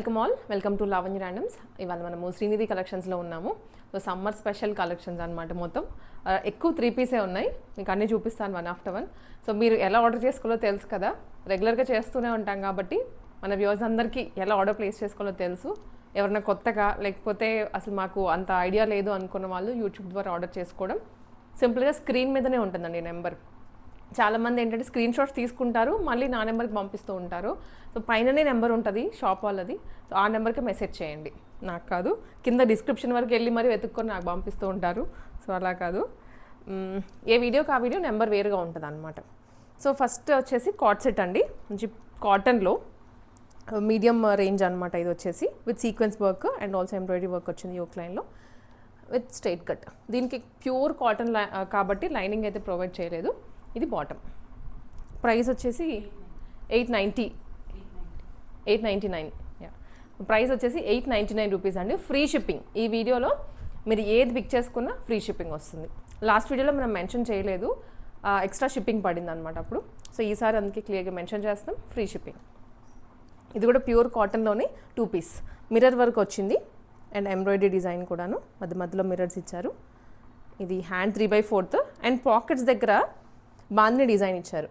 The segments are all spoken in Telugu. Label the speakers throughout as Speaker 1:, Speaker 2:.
Speaker 1: Welcome all, welcome to Lavanya randoms. ఇవాళ మనము శ్రీనిధి కలెక్షన్స్లో ఉన్నాము. సో సమ్మర్ స్పెషల్ కలెక్షన్స్ అనమాట. మొత్తం ఎక్కువ 3 పీసే ఉన్నాయి, మీకు అన్నీ చూపిస్తాను వన్ ఆఫ్టర్ వన్. సో మీరు ఎలా ఆర్డర్ చేసుకోవాలో తెలుసు కదా, రెగ్యులర్గా చేస్తూనే ఉంటాం కాబట్టి మన వ్యూవర్స్ అందరికీ ఎలా ఆర్డర్ ప్లేస్ చేసుకోవాలో తెలుసు. ఎవరైనా కొత్తగా లేకపోతే అసలు మాకు అంత ఐడియా లేదు అనుకున్న వాళ్ళు యూట్యూబ్ ద్వారా ఆర్డర్ చేసుకోవడం సింపుల్గా స్క్రీన్ మీదనే ఉంటుందండి నెంబర్. చాలామంది ఏంటంటే స్క్రీన్ షాట్స్ తీసుకుంటారు, మళ్ళీ నా నెంబర్కి పంపిస్తూ ఉంటారు. సో పైననే నెంబర్ ఉంటుంది షాప్ వాళ్ళది, సో ఆ నెంబర్కి మెసేజ్ చేయండి, నాకు కాదు. కింద డిస్క్రిప్షన్ వరకు వెళ్ళి మరీ వెతుక్కొని నాకు పంపిస్తూ ఉంటారు. సో అలా కాదు, ఏ వీడియోకి ఆ వీడియో నెంబర్ వేరుగా ఉంటుంది అనమాట. సో ఫస్ట్ వచ్చేసి కాట్ సెట్ అండి, మంచి కాటన్లో మీడియం రేంజ్ అనమాట. ఇది వచ్చేసి with sequence work and also embroidery work వచ్చింది యోక్ లైన్లో విత్ స్ట్రైట్ కట్. దీనికి ప్యూర్ కాటన్ కాబట్టి లైనింగ్ అయితే ప్రొవైడ్ చేయలేదు. ఇది బాటమ్. ప్రైస్ వచ్చేసి 899. ప్రైస్ వచ్చేసి 899 రూపీస్ అండి. Free shipping. ఈ వీడియోలో మీరు ఏది పిక్ చేసుకున్నా ఫ్రీ షిప్పింగ్ వస్తుంది. లాస్ట్ వీడియోలో మనం మెన్షన్ చేయలేదు, ఎక్స్ట్రా షిప్పింగ్ పడింది అనమాట అప్పుడు. సో ఈసారి అందుకే క్లియర్గా మెన్షన్ చేస్తాం, ఫ్రీ షిప్పింగ్. ఇది కూడా ప్యూర్ కాటన్లోనే 2 పీస్ మిర్రర్ వర్క్ వచ్చింది అండ్ ఎంబ్రాయిడరీ డిజైన్ కూడాను, మధ్యలో మిర్రర్స్ ఇచ్చారు. ఇది హ్యాండ్ 3/4 అండ్ పాకెట్స్ దగ్గర బాందిని డిజైన్ ఇచ్చారు,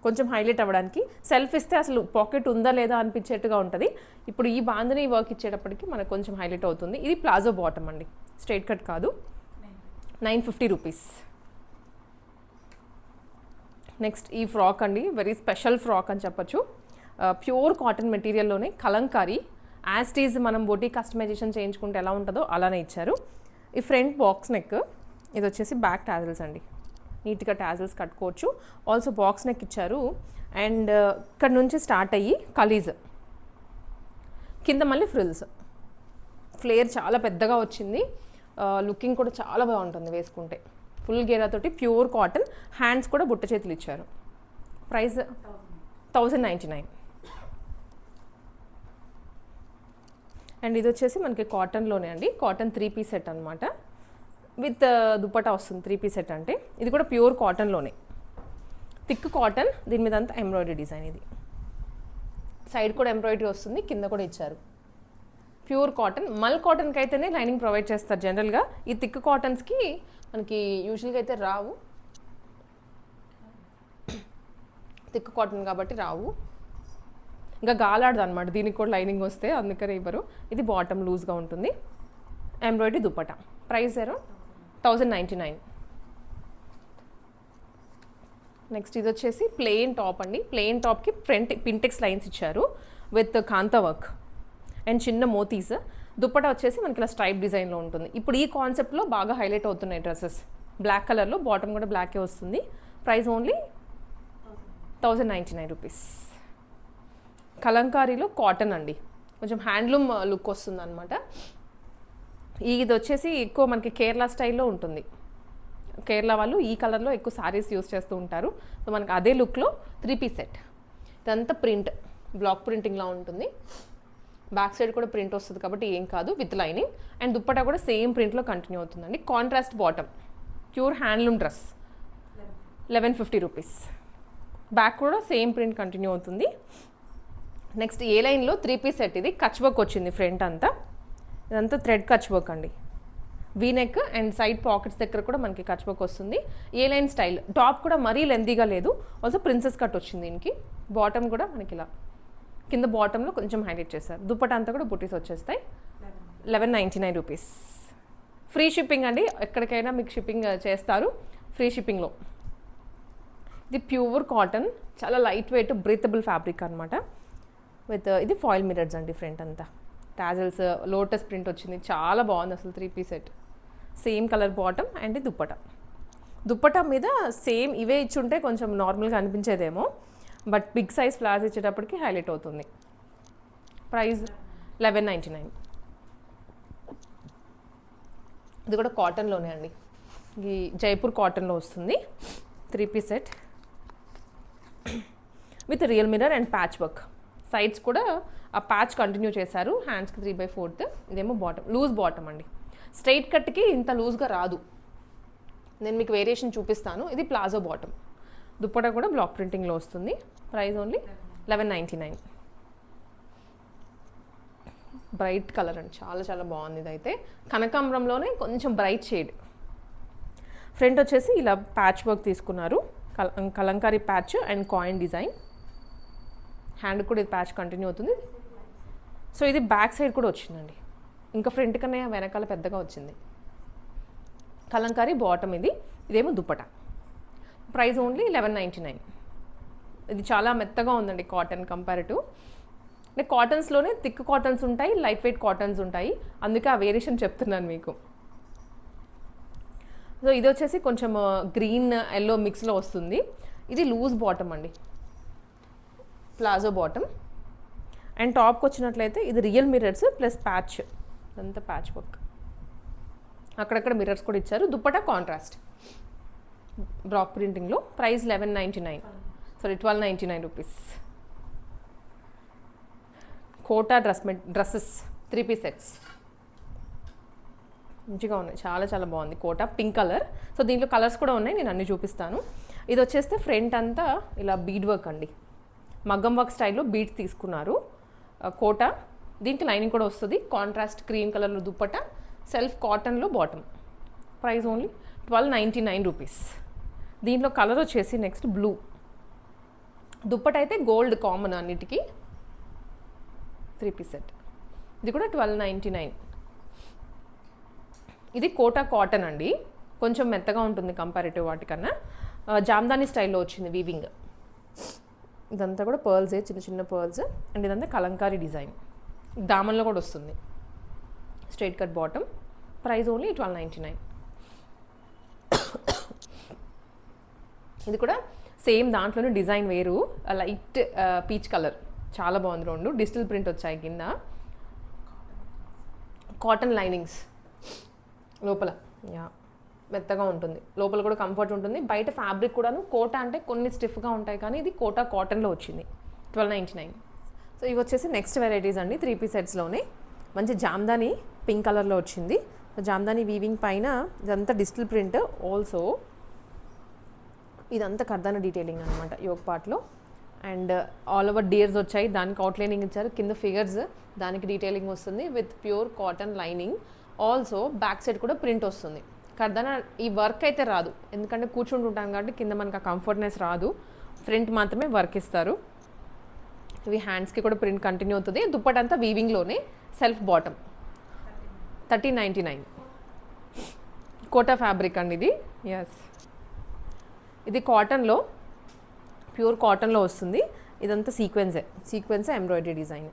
Speaker 1: కొంచెం హైలైట్ అవ్వడానికి. సెల్ఫ్ ఇస్తే అసలు పాకెట్ ఉందా లేదా అనిపించేట్టుగా ఉంటుంది. ఇప్పుడు ఈ బాందిని వర్క్ ఇచ్చేటప్పటికి మనకు కొంచెం హైలైట్ అవుతుంది. ఇది ప్లాజో బాటమ్ అండి, స్ట్రైట్ కట్ కాదు. 950 రూపీస్. నెక్స్ట్ ఈ ఫ్రాక్ అండి, వెరీ స్పెషల్ ఫ్రాక్ అని చెప్పచ్చు. ప్యూర్ కాటన్ మెటీరియల్లోనే కలంకారీ, యాజ్ టీజ్ మనం బోటీ కస్టమైజేషన్ చేయించుకుంటే ఎలా ఉంటుందో అలానే ఇచ్చారు. ఈ ఫ్రంట్ బాక్స్ నెక్, ఇది వచ్చేసి బ్యాక్ టాజిల్స్ అండి, నీట్గా టాజిల్స్ కట్టుకోవచ్చు. ఆల్సో బాక్స్ నెక్ ఇచ్చారు అండ్ ఇక్కడ నుంచి స్టార్ట్ అయ్యి కలీజ్, కింద మళ్ళీ ఫ్రిల్స్. ఫ్లేర్ చాలా పెద్దగా వచ్చింది, లుకింగ్ కూడా చాలా బాగుంటుంది వేసుకుంటే. ఫుల్ గేరాతోటి ప్యూర్ కాటన్, హ్యాండ్స్ కూడా బుట్ట చేతులు ఇచ్చారు. ప్రైస్ 1099. అండ్ ఇది వచ్చేసి మనకి కాటన్లోనే అండి, కాటన్ 3 పీస్ సెట్ అనమాట. విత్ దుపట్టా వస్తుంది 3 పీస్ సెట్ అంటే. ఇది కూడా ప్యూర్ కాటన్లోనే, థిక్ కాటన్. దీని మీద అంతా ఎంబ్రాయిడరీ డిజైన్. ఇది సైడ్ కూడా ఎంబ్రాయిడరీ వస్తుంది, కింద కూడా ఇచ్చారు. Pure cotton. మల్ కాటన్కి అయితేనే లైనింగ్ ప్రొవైడ్ చేస్తారు జనరల్గా. ఈ థిక్ కాటన్స్కి మనకి యూజువల్గా అయితే రావు, థిక్ కాటన్ కాబట్టి రావు. ఇంకా గాలాడదు అనమాట, దీనికి కూడా లైనింగ్ వస్తే అందుకనే ఇవ్వరు. ఇది బాటమ్ లూజ్గా ఉంటుంది, ఎంబ్రాయిడరీ దుపట్టా. ప్రైస్ 1099. నెక్స్ట్ ఇది వచ్చేసి ప్లెయిన్ టాప్ అండి. ప్లెయిన్ టాప్కి ఫ్రంట్ పింటెక్స్ లైన్స్ ఇచ్చారు విత్ కాంతా వర్క్ అండ్ చిన్న మోతీస్. దుప్పటా వచ్చేసి మనకి ఇలా స్ట్రైప్ డిజైన్లో ఉంటుంది. ఇప్పుడు ఈ కాన్సెప్ట్లో బాగా హైలైట్ అవుతున్నాయి డ్రెస్సెస్. బ్లాక్ కలర్లో, బాటమ్ కూడా బ్లాకే వస్తుంది. Price only 1099 rupees. కలంకారీలో కాటన్ అండి, కొంచెం హ్యాండ్లూమ్ లుక్ వస్తుంది అనమాట. ఇది వచ్చేసి ఎక్కువ మనకి కేరళ స్టైల్లో ఉంటుంది. కేరళ వాళ్ళు ఈ కలర్లో ఎక్కువ శారీస్ యూస్ చేస్తూ ఉంటారు. సో మనకి అదే లుక్లో 3 పీస్ సెట్. ఇదంతా ప్రింట్, బ్లాక్ ప్రింటింగ్లా ఉంటుంది. బ్యాక్ సైడ్ కూడా ప్రింట్ వస్తుంది కాబట్టి ఏం కాదు, విత్ లైనింగ్. అండ్ దుప్పటా కూడా సేమ్ ప్రింట్లో కంటిన్యూ అవుతుందండి. Contrast bottom, pure handloom dress. 1150 rupees. Back కూడా సేమ్ ప్రింట్ కంటిన్యూ అవుతుంది. నెక్స్ట్ ఏ లైన్లో 3 పీస్ సెట్. ఇది కచ్ వర్క్ వచ్చింది ఫ్రంట్ అంతా. ఇదంతా థ్రెడ్ కచ్ వర్క్ అండి. V neck and side pockets దగ్గర కూడా మనకి కచ్ వర్క్ వస్తుంది. ఏ లైన్ స్టైల్. టాప్ కూడా మరీ లెంతీగా లేదు, ఆల్సో ప్రిన్సెస్ కట్ వచ్చింది దీనికి. బాటమ్ కూడా మనకి ఇలా కింద బాటంలో కొంచెం హైలైట్ చేస్తారు. దుప్పట అంతా కూడా బుటీస్ వచ్చేస్తాయి. 1199 రూపీస్. ఫ్రీ షిప్పింగ్ అండి, ఎక్కడికైనా మీకు షిప్పింగ్ చేస్తారు ఫ్రీ షిప్పింగ్లో. ఇది ప్యూర్ కాటన్, చాలా లైట్ వెయిట్ బ్రీతబుల్ ఫ్యాబ్రిక్ అనమాట. విత్ ఇది ఫాయిల్ మిరర్స్ అండి ఫ్రంట్ అంతా. టాజల్స్, లోటస్ ప్రింట్ వచ్చింది, చాలా బాగుంది అసలు. 3 piece set, same colour bottom and dupatta. Dupatta మీద సేమ్ ఇవే ఇచ్చుంటే కొంచెం నార్మల్గా అనిపించేదేమో, బట్ బిగ్ సైజ్ ఫ్లాస్ ఇచ్చేటప్పటికి హైలైట్ అవుతుంది. ప్రైస్ 1199. ఇది కూడా కాటన్లోనే అండి, ఇది జైపూర్ కాటన్లో వస్తుంది. 3 piece set with real mirror and patch work. Sides కూడా ఆ ప్యాచ్ కంటిన్యూ చేశారు. హ్యాండ్స్కి 3/4. ఇదేమో బాటమ్, లూజ్ బాటమ్ అండి. స్ట్రైట్ కట్కి ఇంత లూజ్గా రాదు, నేను మీకు వేరియేషన్ చూపిస్తాను. ఇది ప్లాజో బాటమ్. దుప్పటా కూడా బ్లాక్ ప్రింటింగ్లో వస్తుంది. Price only 1199. బ్రైట్ కలర్ అండి, చాలా చాలా బాగుంది. ఇదైతే కనకాంబరంలోనే కొంచెం బ్రైట్ షేడ్. ఫ్రంట్ వచ్చేసి ఇలా ప్యాచ్ వర్క్ తీసుకున్నారు, Kalamkari patch and coin design. Hand కూడా ఇది ప్యాచ్ కంటిన్యూ అవుతుంది. సో ఇది బ్యాక్ సైడ్ కూడా వచ్చిందండి, ఇంకా ఫ్రంట్ కన్నా వెనకాల పెద్దగా వచ్చింది. కలంకారీ బాటమ్ ఇది, ఇదేమో దుప్పట. Price only 1199. ఇది చాలా మెత్తగా ఉందండి కాటన్ కంపారిటివ్. అంటే కాటన్స్లోనే థిక్ కాటన్స్ ఉంటాయి, లైట్ వెయిట్ కాటన్స్ ఉంటాయి, అందుకే ఆ వేరియేషన్ చెప్తున్నాను మీకు. సో ఇది వచ్చేసి కొంచెం గ్రీన్ ఎల్లో మిక్స్లో వస్తుంది. ఇది లూజ్ బాటమ్ అండి, ప్లాజో బాటమ్. అండ్ టాప్కి వచ్చినట్లయితే ఇది రియల్ మిర్రర్స్ ప్లస్ ప్యాచ్, అంతా ప్యాచ్ వర్క్, అక్కడక్కడ మిర్రర్స్ కూడా ఇచ్చారు. దుప్పట కాంట్రాస్ట్ బ్రాక్ ప్రింటింగ్లో. Price 1199, sorry 1299 rupees. Kota dresses 3 piece sets మంచిగా ఉన్నాయి, చాలా చాలా బాగుంది. Kota pink colour. సో దీంట్లో కలర్స్ కూడా ఉన్నాయి, నేను అన్నీ చూపిస్తాను. ఇది వచ్చేస్తే ఫ్రంట్ అంతా ఇలా బీడ్ వర్క్ అండి, మగ్గం వర్క్ స్టైల్లో బీడ్స్ తీసుకున్నారు. కోటా, దీనికి లైనింగ్ కూడా వస్తుంది. కాంట్రాస్ట్ క్రీమ్ కలర్లో దుప్పట, సెల్ఫ్ కాటన్లో బాటమ్. Price only 1299 rupees. దీంట్లో కలర్ వచ్చేసి నెక్స్ట్ బ్లూ. దుప్పట అయితే గోల్డ్ కామన్ అన్నిటికీ. 3 పీస్ సెట్, ఇది కూడా 1299. ఇది కోటా కాటన్ అండి, కొంచెం మెత్తగా ఉంటుంది కంపారిటివ్ వాటికన్నా. జామ్దాని స్టైల్లో వచ్చింది వీవింగ్. ఇదంతా కూడా పర్ల్సే, చిన్న చిన్న పర్ల్స్. అండ్ ఇదంతా కలంకారీ డిజైన్, దామన్లో కూడా వస్తుంది. Straight cut bottom. Price only 1299. ఇది కూడా సేమ్ దాంట్లోనే డిజైన్ వేరు, లైట్ పీచ్ కలర్, చాలా బాగుంది. రెండు డిజిటల్ ప్రింట్ వచ్చాయి కింద, కాటన్ లైనింగ్స్ లోపల. యా, మెత్తగా ఉంటుంది, లోపల కూడా కంఫర్ట్ ఉంటుంది. బయట ఫ్యాబ్రిక్ కూడాను కోటా అంటే కొన్ని స్టిఫ్గా ఉంటాయి, కానీ ఇది కోటా కాటన్లో వచ్చింది. 1299. సో ఇవి వచ్చేసి నెక్స్ట్ వెరైటీస్ అండి, 3 పీస్ సెట్స్లోనే. మంచి జామ్దాని పింక్ కలర్లో వచ్చింది. జామ్దాని వీవింగ్ పైన ఇదంతా డిజిటల్ ప్రింట్. ఆల్సో ఇదంతా కర్దానా డీటెయిలింగ్ అనమాట యోగ్ పార్ట్లో. అండ్ ఆల్ ఓవర్ డియర్స్ వచ్చాయి, దానికి అవుట్లైనింగ్ ఇచ్చారు. కింద ఫిగర్స్, దానికి డీటెయిలింగ్ వస్తుంది with pure cotton lining. Also back side కూడా ప్రింట్ వస్తుంది. కర్దానా ఈ వర్క్ అయితే రాదు, ఎందుకంటే కూర్చుంటుంటాం కాబట్టి కింద మనకు ఆ కంఫర్ట్నెస్ రాదు. ఫ్రంట్ మాత్రమే వర్క్ ఇస్తారు. ఇవి హ్యాండ్స్కి కూడా ప్రింట్ కంటిన్యూ అవుతుంది. దుప్పటంతా వీవింగ్లోనే. Self bottom 1399. కోటా ఫ్యాబ్రిక్ అండి ఇది. ఎస్, ఇది కాటన్లో, ప్యూర్ కాటన్లో వస్తుంది. ఇదంతా సీక్వెన్సే ఎంబ్రాయిడరీ డిజైన్.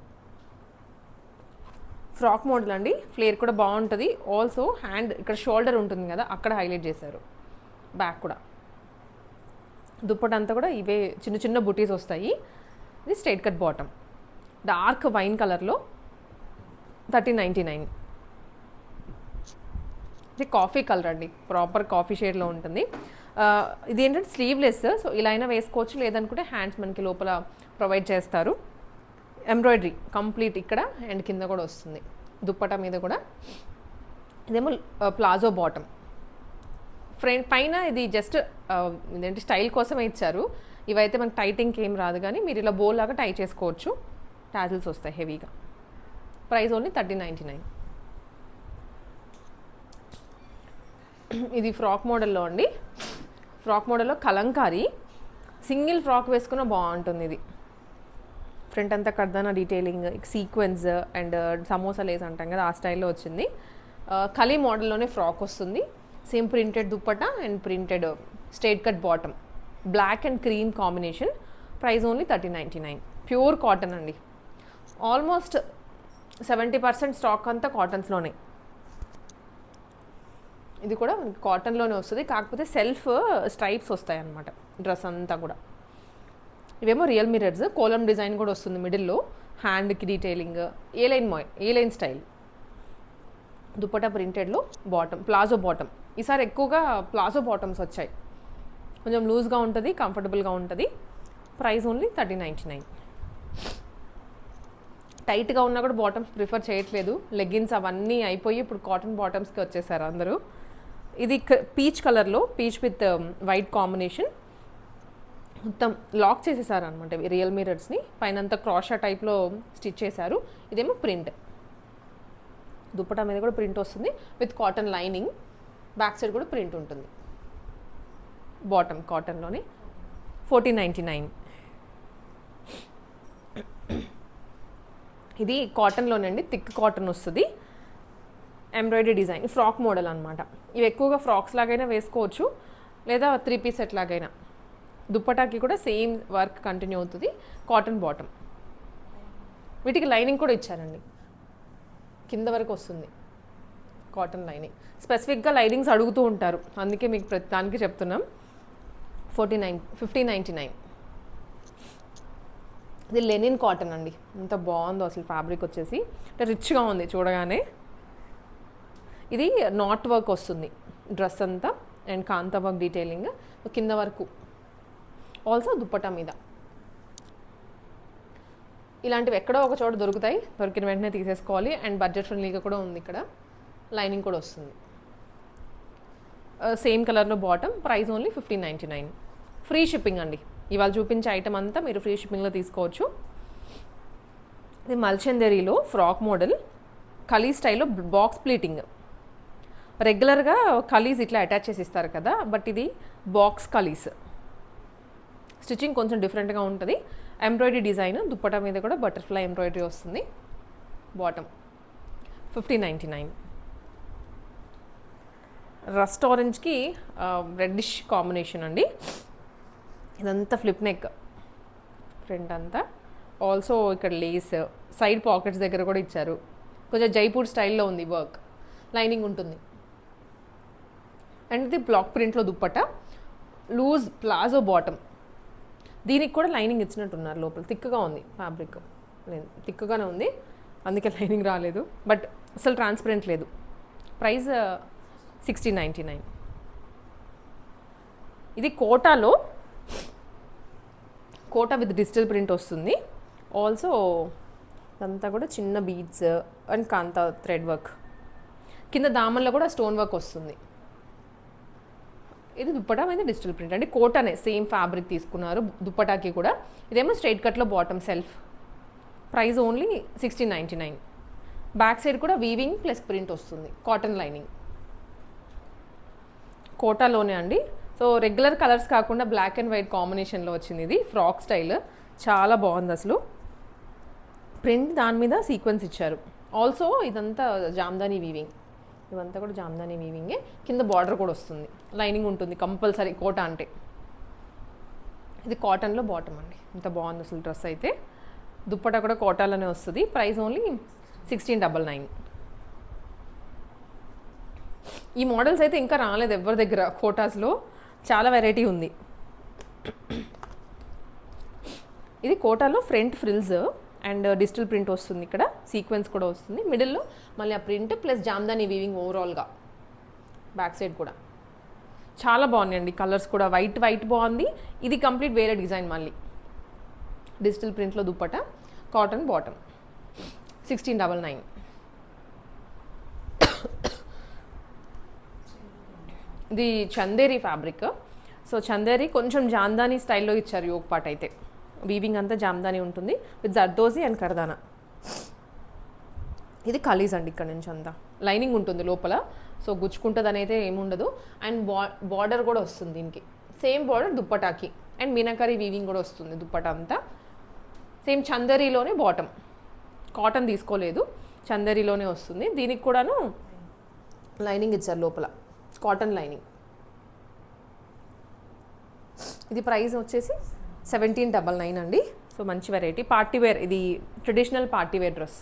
Speaker 1: ఫ్రాక్ మోడల్ అండి, ఫ్లేర్ కూడా బాగుంటుంది. ఆల్సో హ్యాండ్ ఇక్కడ షోల్డర్ ఉంటుంది కదా, అక్కడ హైలైట్ చేశారు. బ్యాక్ కూడా దుప్పటంతా కూడా ఇవే చిన్న చిన్న బుటీస్ వస్తాయి. ఇది straight cut bottom, dark wine కలర్లో 1399. ఇది కాఫీ కలర్ అండి, ప్రాపర్ కాఫీ షేడ్లో ఉంటుంది. ఇది ఏంటంటే స్లీవ్లెస్, సో ఇలా అయినా వేసుకోవచ్చు, లేదనుకుంటే హ్యాండ్స్ మనకి లోపల ప్రొవైడ్ చేస్తారు. ఎంబ్రాయిడరీ కంప్లీట్ ఇక్కడ అండ్ కింద కూడా వస్తుంది, దుప్పటా మీద కూడా. ఇదేమో ప్లాజో బాటమ్. ఫ్రంట్ పైన ఇది జస్ట్ ఇదేంటి స్టైల్ కోసమే ఇచ్చారు. ఇవైతే మనకి టైటింగ్కి ఏం రాదు, కానీ మీరు ఇలా బోల్ లాగా టై చేసుకోవచ్చు. టాజిల్స్ వస్తాయి హెవీగా. Price only 1399. ఇది ఫ్రాక్ మోడల్లో అండి. ఫ్రాక్ మోడల్లో కలంకారీ సింగిల్ ఫ్రాక్ వేసుకున్న బాగుంటుంది. ఇది ఫ్రంట్ అంతా kardana detailing, sequins and samosa lace అంటాం కదా, ఆ స్టైల్లో వచ్చింది. కలీ మోడల్లోనే ఫ్రాక్ వస్తుంది. Same printed dupatta and printed straight cut bottom, black and cream combination. Price only 1399. Pure cotton అండి. ఆల్మోస్ట్ 70% స్టాక్ అంతా కాటన్స్లోనే. ఇది కూడా మనకి కాటన్లోనే వస్తుంది, కాకపోతే సెల్ఫ్ స్ట్రైప్స్ వస్తాయి అన్నమాట డ్రెస్ అంతా కూడా. ఇవేమో రియల్ మిర్రర్స్, కోలం డిజైన్ కూడా వస్తుంది మిడిల్లో. హ్యాండ్కి detailing, A line style. Dupatta ప్రింటెడ్లో బాటమ్, ప్లాజో బాటమ్. ఈసారి ఎక్కువగా ప్లాజో బాటమ్స్ వచ్చాయి. కొంచెం లూజ్గా ఉంటుంది, కంఫర్టబుల్గా ఉంటుంది. Price only 1399. టైట్గా ఉన్నా కూడా బాటమ్స్ ప్రిఫర్ చేయట్లేదు, లెగ్గిన్స్ అవన్నీ అయిపోయి ఇప్పుడు కాటన్ బాటమ్స్కి వచ్చేసారు అందరూ. ఇది పీచ్ కలర్లో, పీచ్ విత్ వైట్ కాంబినేషన్. మొత్తం లాక్ చేసేసారు అనమాట రియల్ మిర్రర్స్ని. పైన అంతా క్రాషా టైప్లో స్టిచ్ చేశారు. ఇదేమో ప్రింట్. దుప్పటా మీద కూడా ప్రింట్ వస్తుంది with cotton lining. Back side కూడా ప్రింట్ ఉంటుంది. బాటమ్ కాటన్లోనే 1499. ఇది కాటన్లోనే అండి, థిక్ కాటన్ వస్తుంది. ఎంబ్రాయిడరీ డిజైన్, ఫ్రాక్ మోడల్ అనమాట. ఇవి ఎక్కువగా ఫ్రాక్స్ లాగైనా వేసుకోవచ్చు, లేదా 3 పీస్ సెట్ లాగైనా. దుప్పటాకి కూడా సేమ్ వర్క్ కంటిన్యూ అవుతుంది. Cotton bottom. వీటికి లైనింగ్ కూడా ఇచ్చారండి, కింద వరకు వస్తుంది కాటన్ లైనింగ్. స్పెసిఫిక్గా లైనింగ్స్ అడుగుతూ ఉంటారు, అందుకే మీకు ప్రతి దానికి చెప్తున్నాం. 1599. ఇది లెనిన్ కాటన్ అండి, ఎంత బాగుందో అసలు. ఫ్యాబ్రిక్ వచ్చేసి అంటే రిచ్గా ఉంది చూడగానే. ఇది నాట్ వర్క్ వస్తుంది డ్రెస్ అంతా, అండ్ కాంతా వర్క్ డీటెయిలింగ్ కింద వరకు. ఆల్సో దుప్పటా మీద ఇలాంటివి ఎక్కడో ఒక చోట దొరుకుతాయి, దొరికిన వెంటనే తీసేసుకోవాలి. అండ్ బడ్జెట్ ఫ్రెండ్లీగా కూడా ఉంది. ఇక్కడ లైనింగ్ కూడా వస్తుంది. సేమ్ కలర్లో bottom. Price only 1599. Free shipping అండి. ఇవాళ చూపించే ఐటమ్ అంతా మీరు ఫ్రీ షిప్పింగ్లో తీసుకోవచ్చు. ఇది మల్చందరీలో ఫ్రాక్ మోడల్, కలీ స్టైల్లో బాక్స్ ప్లీటింగ్. రెగ్యులర్గా కలీస్ ఇట్లా అటాచ్ చేసి ఇస్తారు కదా, బట్ ఇది బాక్స్ కలీస్. స్టిచ్చింగ్ కొంచెం డిఫరెంట్గా ఉంటుంది. ఎంబ్రాయిడరీ డిజైన్, దుప్పటా మీద కూడా బటర్ఫ్లై ఎంబ్రాయిడరీ వస్తుంది. బాటమ్ 1599. రస్ట్ ఆరెంజ్కి రెడ్డిష్ కాంబినేషన్ అండి. ఇదంతా ఫ్లిప్ నెక్ ఫ్రంట్ అంతా. ఆల్సో ఇక్కడ లేస్, సైడ్ పాకెట్స్ దగ్గర కూడా ఇచ్చారు. కొంచెం జైపూర్ స్టైల్లో ఉంది వర్క్. లైనింగ్ ఉంటుంది. అండ్ ఇది బ్లాక్ ప్రింట్లో దుప్పట, లూజ్ ప్లాజో బాటమ్. దీనికి కూడా లైనింగ్ ఇచ్చినట్టున్నారు లోపల. థిక్గా ఉంది ఫ్యాబ్రిక్, థిక్గానే ఉంది, అందుకే లైనింగ్ రాలేదు. బట్ అసలు ట్రాన్స్పరెంట్ లేదు. ప్రైస్ 1699. ఇది కోటాలో, కోటా విత్ డిజిటల్ ప్రింట్ వస్తుంది. ఆల్సో ఇదంతా కూడా చిన్న beads and kantha thread work. కింద దామన్లో కూడా స్టోన్ వర్క్ వస్తుంది. ఇది దుప్పటా మీద డిజిటల్ ప్రింట్ అంటే కోటానే సేమ్ ఫ్యాబ్రిక్ తీసుకున్నారు దుప్పటాకి కూడా. ఇదేమో స్ట్రైట్ కట్లో bottom self. Price only 1699. Back side కూడా వీవింగ్ ప్లస్ ప్రింట్ వస్తుంది, కాటన్ లైనింగ్. కోటాలోనే అండి. సో రెగ్యులర్ కలర్స్ కాకుండా బ్లాక్ అండ్ వైట్ కాంబినేషన్లో వచ్చింది. ఇది ఫ్రాక్ స్టైల్, చాలా బాగుంది అసలు. ప్రింట్ దాని మీద సీక్వెన్స్ ఇచ్చారు. ఆల్సో ఇదంతా జామ్దానీ వీవింగ్. ఇవంతా కూడా జామ్దానీ వీవింగే. కింద బార్డర్ కూడా వస్తుంది, లైనింగ్ ఉంటుంది కంపల్సరీ కోటా అంటే. ఇది కాటన్లో బాటమ్ అండి, ఇంత బాగుంది అసలు డ్రెస్ అయితే. దుప్పటా కూడా కోటాలోనే వస్తుంది. Price only 1699. ఈ మోడల్స్ అయితే ఇంకా రాలేదు ఎవరి దగ్గర. కోటాస్లో చాలా వెరైటీ ఉంది. ఇది కోటాలో front frills and digital print వస్తుంది. ఇక్కడ సీక్వెన్స్ కూడా వస్తుంది. మిడిల్లో మళ్ళీ ఆ ప్రింట్ ప్లస్ జామ్దానీ వీవింగ్ ఓవరాల్గా. బ్యాక్ సైడ్ కూడా చాలా బాగున్నాయండి కలర్స్ కూడా. వైట్ బాగుంది. ఇది కంప్లీట్ వేరే డిజైన్. మళ్ళీ డిజిటల్ ప్రింట్లో దుప్పట, కాటన్ బాటమ్ 1699. ఇది చందేరి ఫ్యాబ్రిక్. సో చందేరి కొంచెం జామ్దానీ స్టైల్లో ఇచ్చారు యోగ్ పార్ట్ అయితే. వీవింగ్ అంతా జామ్దానీ ఉంటుంది విత్ జర్దోజీ అండ్ కర్దానా. ఇది కలీజ్ అండి. ఇక్కడ నుంచి అంతా లైనింగ్ ఉంటుంది లోపల, సో గుచ్చుకుంటుంది అనేది ఏముండదు. అండ్ బార్డర్ కూడా వస్తుంది దీనికి, సేమ్ బార్డర్ దుప్పటాకి. అండ్ మీనాకరీ వీవింగ్ కూడా వస్తుంది దుప్పటా అంతా. సేమ్ చందేరిలోనే బాటమ్, కాటన్ తీసుకోలేదు, చందేరిలోనే వస్తుంది. దీనికి కూడాను లైనింగ్ ఇచ్చారు లోపల, కాటన్ లైనింగ్. ఇది ప్రైస్ వచ్చేసి 1799 అండి. సో మంచి వెరైటీ, పార్టీ వేర్. ఇది ట్రెడిషనల్ పార్టీ వేర్ డ్రెస్.